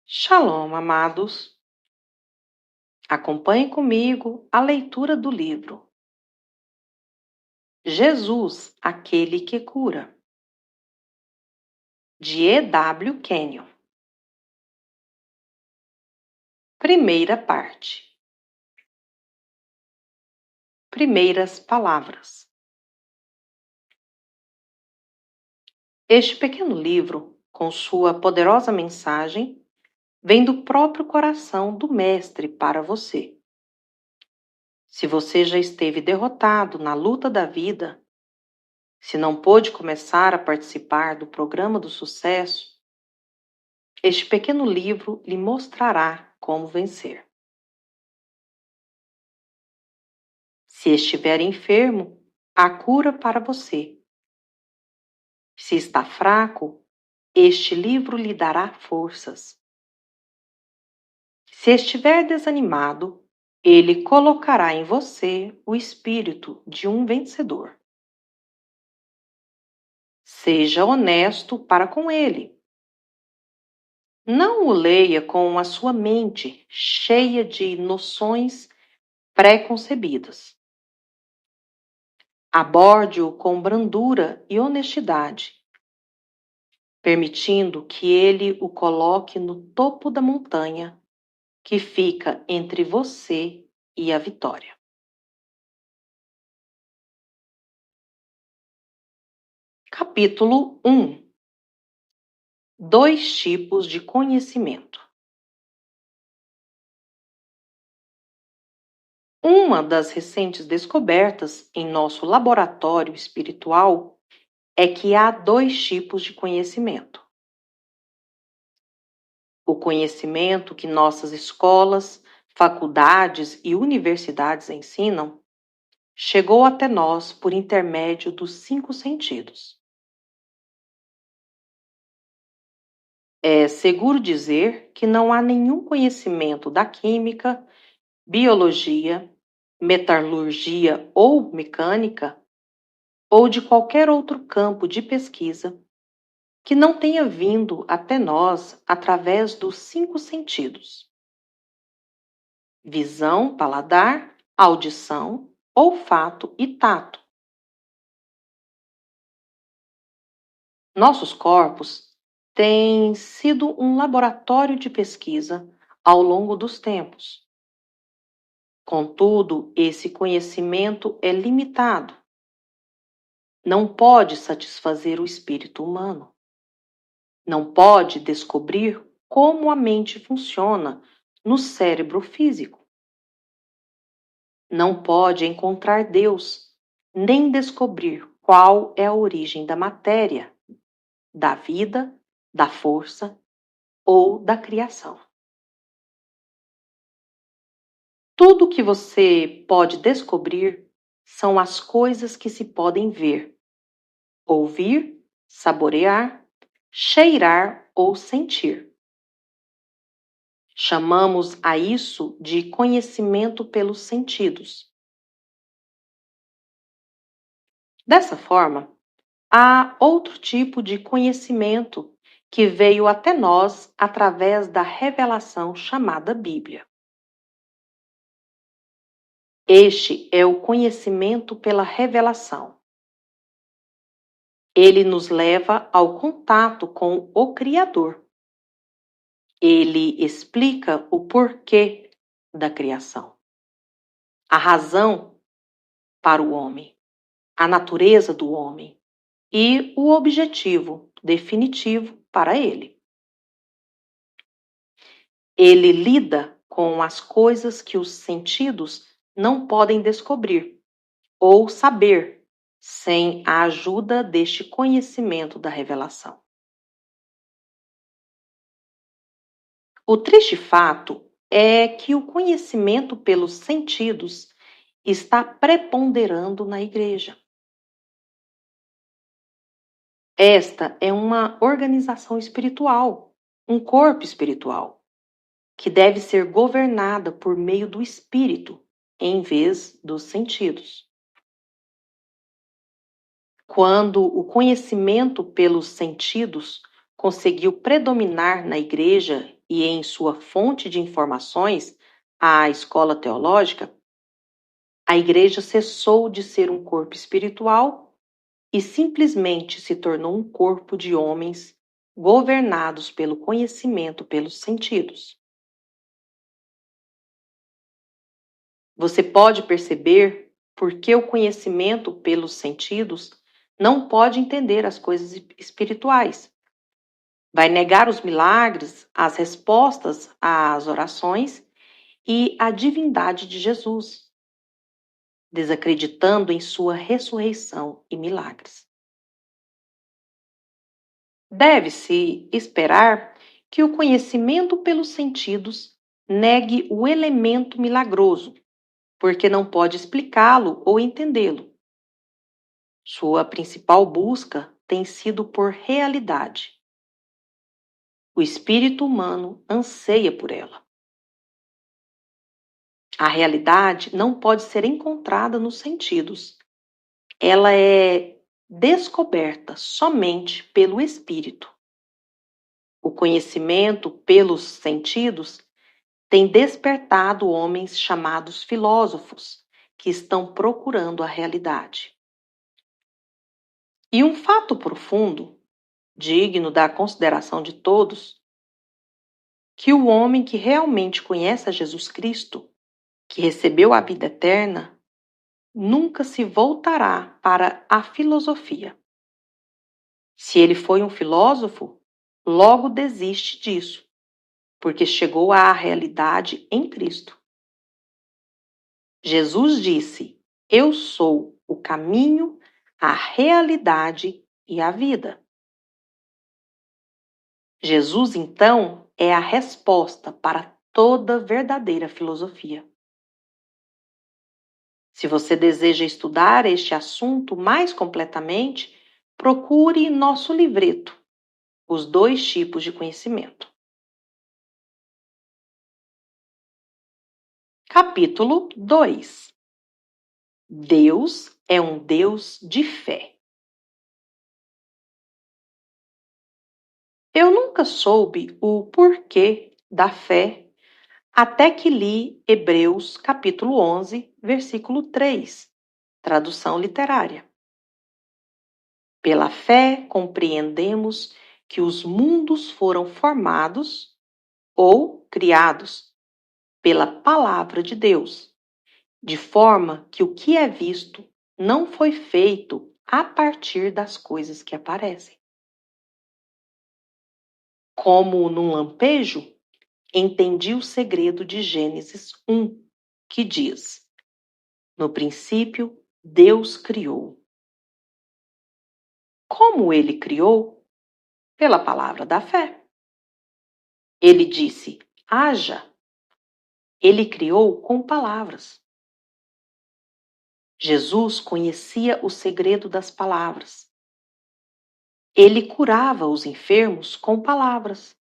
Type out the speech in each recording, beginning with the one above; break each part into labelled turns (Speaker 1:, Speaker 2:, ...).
Speaker 1: Shalom, amados. Acompanhe comigo a leitura do livro Jesus, aquele que cura, de E.W. Kenyon. Primeira parte. Primeiras palavras. Este pequeno livro, com sua poderosa mensagem, vem do próprio coração do Mestre para você. Se você já esteve derrotado na luta da vida, se não pôde começar a participar do programa do sucesso, este pequeno livro lhe mostrará como vencer. Se estiver enfermo, há cura para você. Se está fraco, este livro lhe dará forças. Se estiver desanimado, ele colocará em você o espírito de um vencedor. Seja honesto para com ele. Não o leia com a sua mente cheia de noções pré-concebidas. Aborde-o com brandura e honestidade, permitindo que ele o coloque no topo da montanha que fica entre você e a vitória. Capítulo 1. 2 tipos de conhecimento. Uma das recentes descobertas em nosso laboratório espiritual é que há 2 tipos de conhecimento. O conhecimento que nossas escolas, faculdades e universidades ensinam chegou até nós por intermédio dos 5 sentidos. É seguro dizer que não há nenhum conhecimento da química, biologia, metalurgia ou mecânica, ou de qualquer outro campo de pesquisa, que não tenha vindo até nós através dos 5 sentidos: visão, paladar, audição, olfato e tato. Nossos corpos têm sido um laboratório de pesquisa ao longo dos tempos. Contudo, esse conhecimento é limitado. Não pode satisfazer o espírito humano. Não pode descobrir como a mente funciona no cérebro físico. Não pode encontrar Deus, nem descobrir qual é a origem da matéria, da vida, da força ou da criação. Tudo que você pode descobrir são as coisas que se podem ver, ouvir, saborear, cheirar ou sentir. Chamamos a isso de conhecimento pelos sentidos. Dessa forma, há outro tipo de conhecimento que veio até nós através da revelação chamada Bíblia. Este é o conhecimento pela revelação. Ele nos leva ao contato com o Criador. Ele explica o porquê da criação, a razão para o homem, a natureza do homem e o objetivo definitivo para ele. Ele lida com as coisas que os sentidos não podem descobrir ou saber sem a ajuda deste conhecimento da revelação. O triste fato é que o conhecimento pelos sentidos está preponderando na igreja. Esta é uma organização espiritual, um corpo espiritual, que deve ser governada por meio do espírito, em vez dos sentidos. Quando o conhecimento pelos sentidos conseguiu predominar na igreja e em sua fonte de informações, a escola teológica, a igreja cessou de ser um corpo espiritual e simplesmente se tornou um corpo de homens governados pelo conhecimento pelos sentidos. Você pode perceber por que o conhecimento pelos sentidos não pode entender as coisas espirituais. Vai negar os milagres, as respostas às orações e a divindade de Jesus, desacreditando em sua ressurreição e milagres. Deve-se esperar que o conhecimento pelos sentidos negue o elemento milagroso, porque não pode explicá-lo ou entendê-lo. Sua principal busca tem sido por realidade. O espírito humano anseia por ela. A realidade não pode ser encontrada nos sentidos. Ela é descoberta somente pelo espírito. O conhecimento pelos sentidos tem despertado homens chamados filósofos, que estão procurando a realidade. E um fato profundo, digno da consideração de todos, que o homem que realmente conhece a Jesus Cristo, que recebeu a vida eterna, nunca se voltará para a filosofia. Se ele foi um filósofo, logo desiste disso, porque chegou à realidade em Cristo. Jesus disse: Eu sou o caminho, a realidade e a vida. Jesus, então, é a resposta para toda verdadeira filosofia. Se você deseja estudar este assunto mais completamente, procure nosso livreto, Os Dois Tipos de Conhecimento. Capítulo 2. Deus é um Deus de fé. Eu nunca soube o porquê da fé até que li Hebreus capítulo 11, versículo 3, tradução literária. Pela fé compreendemos que os mundos foram formados ou criados pela palavra de Deus, de forma que o que é visto não foi feito a partir das coisas que aparecem. Como num lampejo, entendi o segredo de Gênesis 1, que diz: No princípio, Deus criou. Como ele criou? Pela palavra da fé. Ele disse: haja. Ele criou com palavras. Jesus conhecia o segredo das palavras. Ele curava os enfermos com palavras.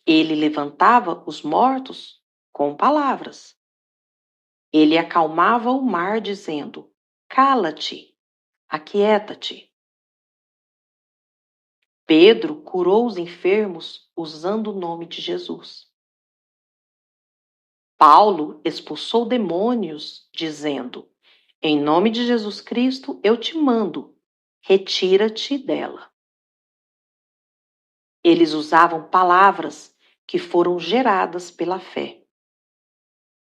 Speaker 1: Ele levantava os mortos com palavras. Ele acalmava o mar dizendo: cala-te, aquieta-te. Pedro curou os enfermos usando o nome de Jesus. Paulo expulsou demônios dizendo: em nome de Jesus Cristo eu te mando, retira-te dela. Eles usavam palavras que foram geradas pela fé.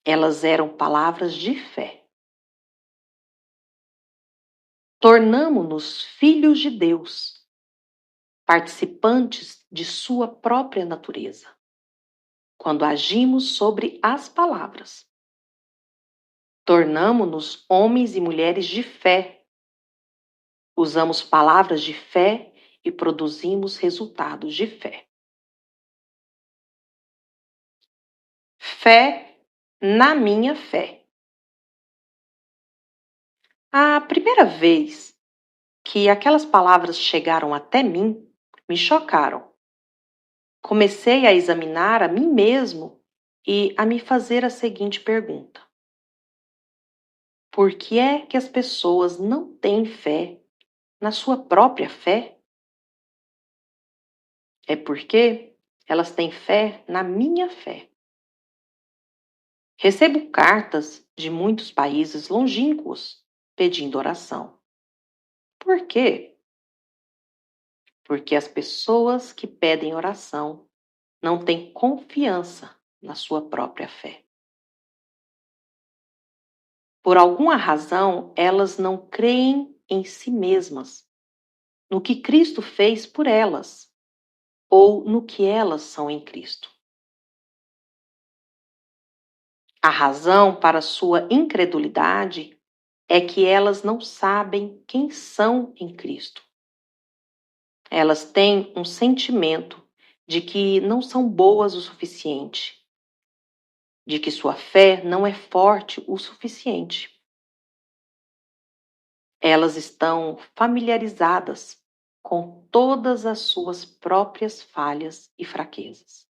Speaker 1: Elas eram palavras de fé. Tornamo-nos filhos de Deus, participantes de sua própria natureza, quando agimos sobre as palavras. Tornamo-nos homens e mulheres de fé. Usamos palavras de fé e produzimos resultados de fé. Fé na minha fé. A primeira vez que aquelas palavras chegaram até mim, me chocaram. Comecei a examinar a mim mesmo e a me fazer a seguinte pergunta: por que é que as pessoas não têm fé na sua própria fé? É porque elas têm fé na minha fé. Recebo cartas de muitos países longínquos pedindo oração. Por quê? Porque as pessoas que pedem oração não têm confiança na sua própria fé. Por alguma razão, elas não creem em si mesmas, no que Cristo fez por elas, ou no que elas são em Cristo. A razão para sua incredulidade é que elas não sabem quem são em Cristo. Elas têm um sentimento de que não são boas o suficiente, de que sua fé não é forte o suficiente. Elas estão familiarizadas com todas as suas próprias falhas e fraquezas.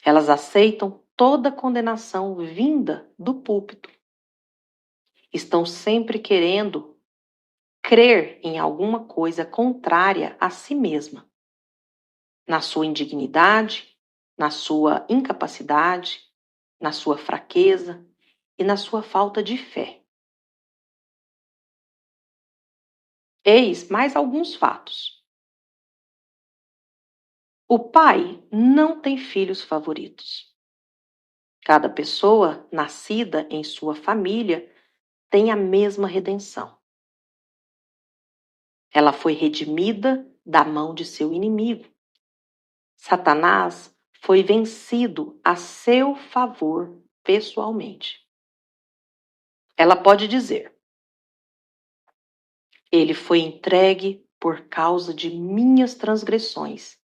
Speaker 1: Elas aceitam toda condenação vinda do púlpito. Estão sempre querendo crer em alguma coisa contrária a si mesma, na sua indignidade, na sua incapacidade, na sua fraqueza e na sua falta de fé. Eis mais alguns fatos. O pai não tem filhos favoritos. Cada pessoa nascida em sua família tem a mesma redenção. Ela foi redimida da mão de seu inimigo. Satanás foi vencido a seu favor pessoalmente. Ela pode dizer: ele foi entregue por causa de minhas transgressões,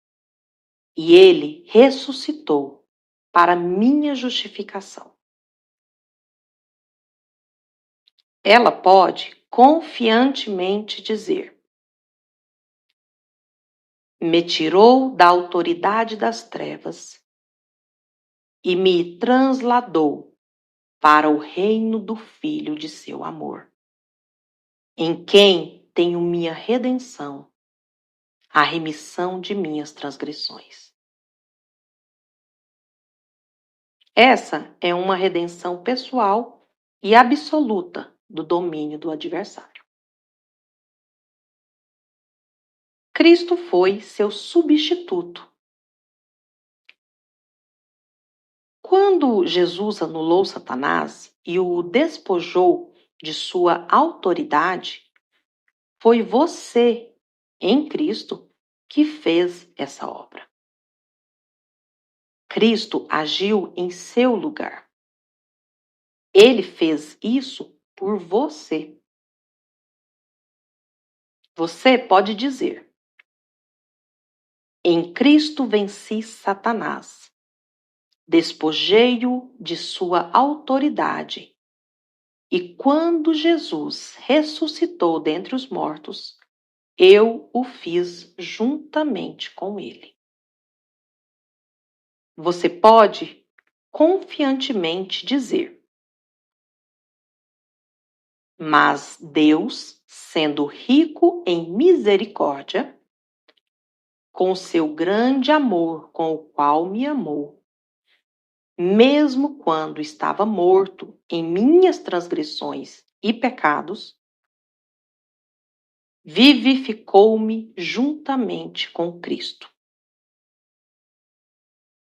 Speaker 1: e ele ressuscitou para minha justificação. Ela pode confiantemente dizer: me tirou da autoridade das trevas e me transladou para o reino do Filho de seu amor, em quem tenho minha redenção, a remissão de minhas transgressões. Essa é uma redenção pessoal e absoluta do domínio do adversário. Cristo foi seu substituto. Quando Jesus anulou Satanás e o despojou de sua autoridade, foi você, em Cristo, que fez essa obra. Cristo agiu em seu lugar. Ele fez isso por você. Você pode dizer: em Cristo venci Satanás, despojei-o de sua autoridade, e quando Jesus ressuscitou dentre os mortos, eu o fiz juntamente com ele. Você pode confiantemente dizer: mas Deus, sendo rico em misericórdia, com seu grande amor com o qual me amou, mesmo quando estava morto em minhas transgressões e pecados, vivificou-me juntamente com Cristo.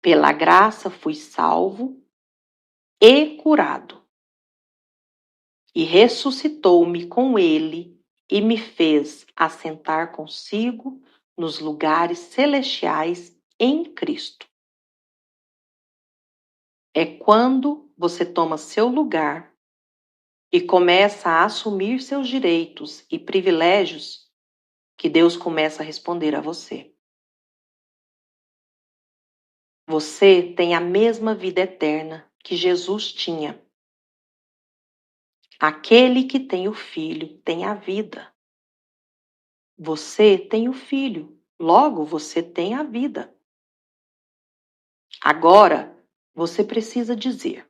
Speaker 1: Pela graça fui salvo e curado, e ressuscitou-me com ele e me fez assentar consigo nos lugares celestiais em Cristo. É quando você toma seu lugar e começa a assumir seus direitos e privilégios que Deus começa a responder a você. Você tem a mesma vida eterna que Jesus tinha. Aquele que tem o Filho tem a vida. Você tem o Filho, logo você tem a vida. Agora, você precisa dizer: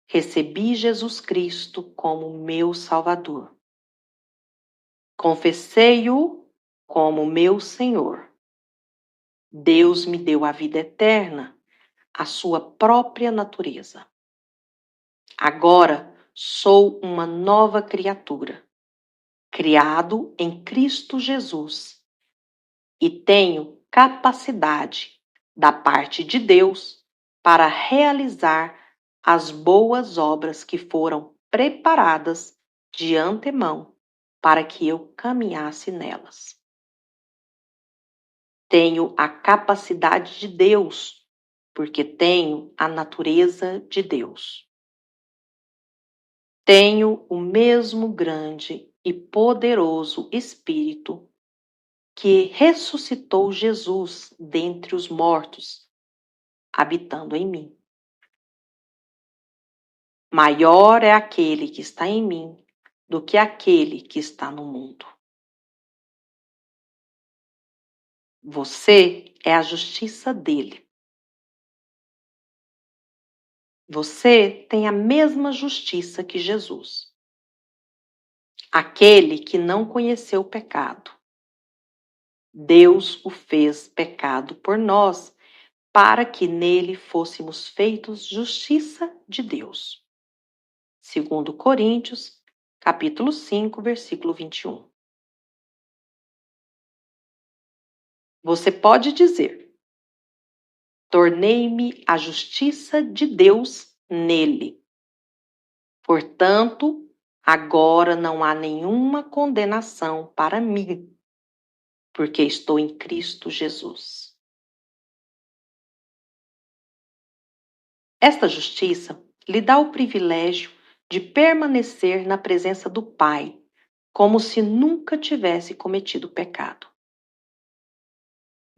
Speaker 1: recebi Jesus Cristo como meu Salvador. Confessei-o como meu Senhor. Deus me deu a vida eterna, a sua própria natureza. Agora sou uma nova criatura, criado em Cristo Jesus, e tenho capacidade da parte de Deus para realizar as boas obras que foram preparadas de antemão para que eu caminhasse nelas. Tenho a capacidade de Deus, porque tenho a natureza de Deus. Tenho o mesmo grande e poderoso Espírito que ressuscitou Jesus dentre os mortos, habitando em mim. Maior é aquele que está em mim do que aquele que está no mundo. Você é a justiça dele. Você tem a mesma justiça que Jesus. Aquele que não conheceu o pecado. Deus o fez pecado por nós, para que nele fôssemos feitos justiça de Deus. Segundo Coríntios, capítulo 5, versículo 21. Você pode dizer: tornei-me a justiça de Deus nele. Portanto, agora não há nenhuma condenação para mim, porque estou em Cristo Jesus. Esta justiça lhe dá o privilégio de permanecer na presença do Pai, como se nunca tivesse cometido pecado.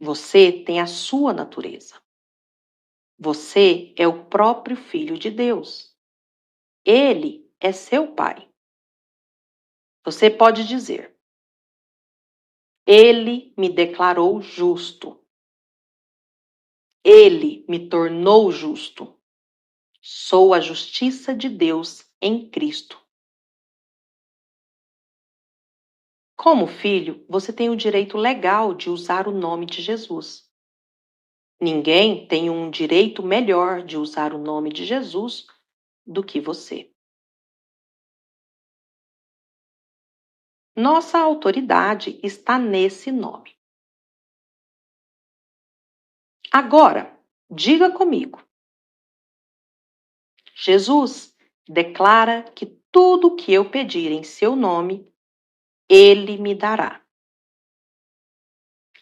Speaker 1: Você tem a sua natureza. Você é o próprio Filho de Deus. Ele é seu Pai. Você pode dizer: Ele me declarou justo. Ele me tornou justo. Sou a justiça de Deus em Cristo. Como filho, você tem o direito legal de usar o nome de Jesus. Ninguém tem um direito melhor de usar o nome de Jesus do que você. Nossa autoridade está nesse nome. Agora, diga comigo. Jesus declara que tudo o que eu pedir em seu nome, ele me dará.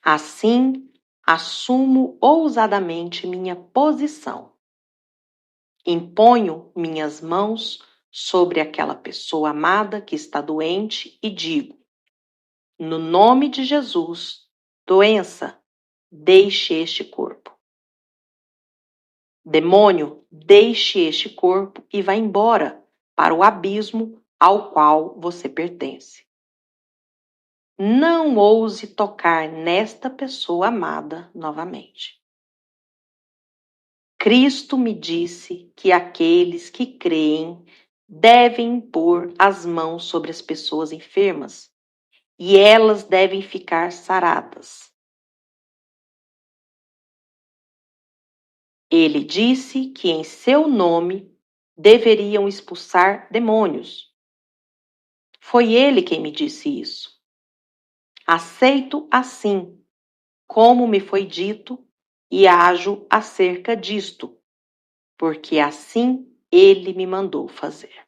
Speaker 1: Assim, assumo ousadamente minha posição. Imponho minhas mãos sobre aquela pessoa amada que está doente e digo: no nome de Jesus, doença, deixe este corpo. Demônio, deixe este corpo e vá embora para o abismo ao qual você pertence. Não ouse tocar nesta pessoa amada novamente. Cristo me disse que aqueles que creem devem impor as mãos sobre as pessoas enfermas e elas devem ficar saradas. Ele disse que em seu nome deveriam expulsar demônios. Foi ele quem me disse isso. Aceito assim, como me foi dito, e ajo acerca disto, porque assim ele me mandou fazer.